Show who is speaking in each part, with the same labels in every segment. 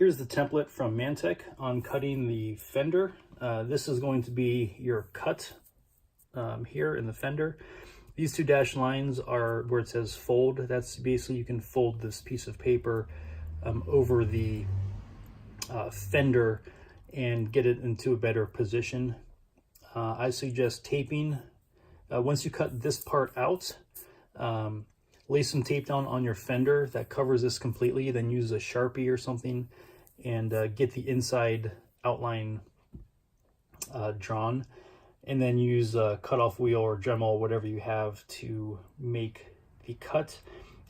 Speaker 1: Here's the template from Mantec on cutting the fender. This is going to be your cut here in the fender. These two dashed lines are where it says fold. That's basically you can fold this piece of paper over the fender and get it into a better position. I suggest taping. Once you cut this part out, lay some tape down on your fender that covers this completely, then use a Sharpie or something and get the inside outline drawn, and then use a cutoff wheel or Dremel, whatever you have, to make the cut.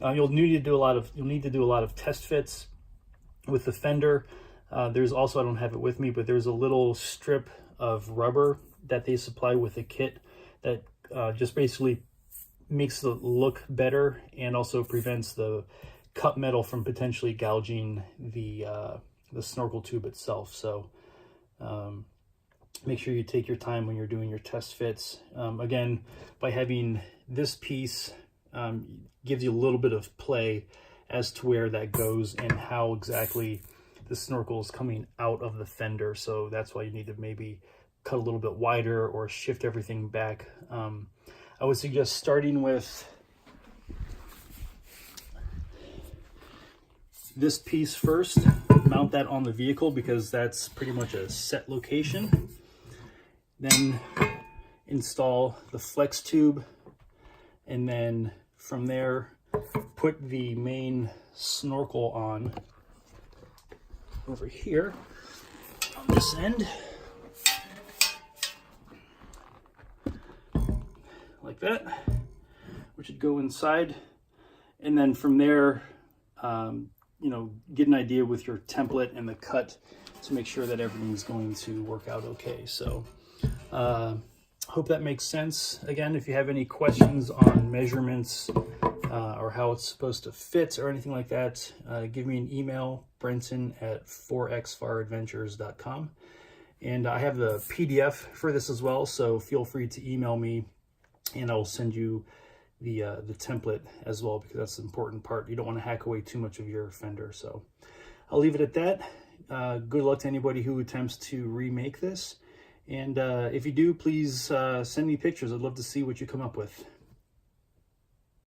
Speaker 1: You'll need to do a lot of test fits with the fender. There's also, I don't have it with me, but there's a little strip of rubber that they supply with the kit that just basically makes it look better and also prevents the cut metal from potentially gouging the snorkel tube itself. So make sure you take your time when you're doing your test fits. Again, by having this piece, gives you a little bit of play as to where that goes and how exactly the snorkel is coming out of the fender. So that's why you need to maybe cut a little bit wider or shift everything back. I would suggest starting with this piece first. Mount that on the vehicle because that's pretty much a set location. Then install the flex tube, and then from there put the main snorkel on over here on this end, like that, which would go inside. And then from there, get an idea with your template and the cut to make sure that everything's going to work out okay. So hope that makes sense. Again, if you have any questions on measurements or how it's supposed to fit or anything like that, give me an email, brenton@4xfaradventures.com. And I have the PDF for this as well, so feel free to email me and I'll send you the template as well, because that's the important part. You don't want to hack away too much of your fender. So I'll leave it at that. Good luck to anybody who attempts to remake this. And if you do, please send me pictures. I'd love to see what you come up with.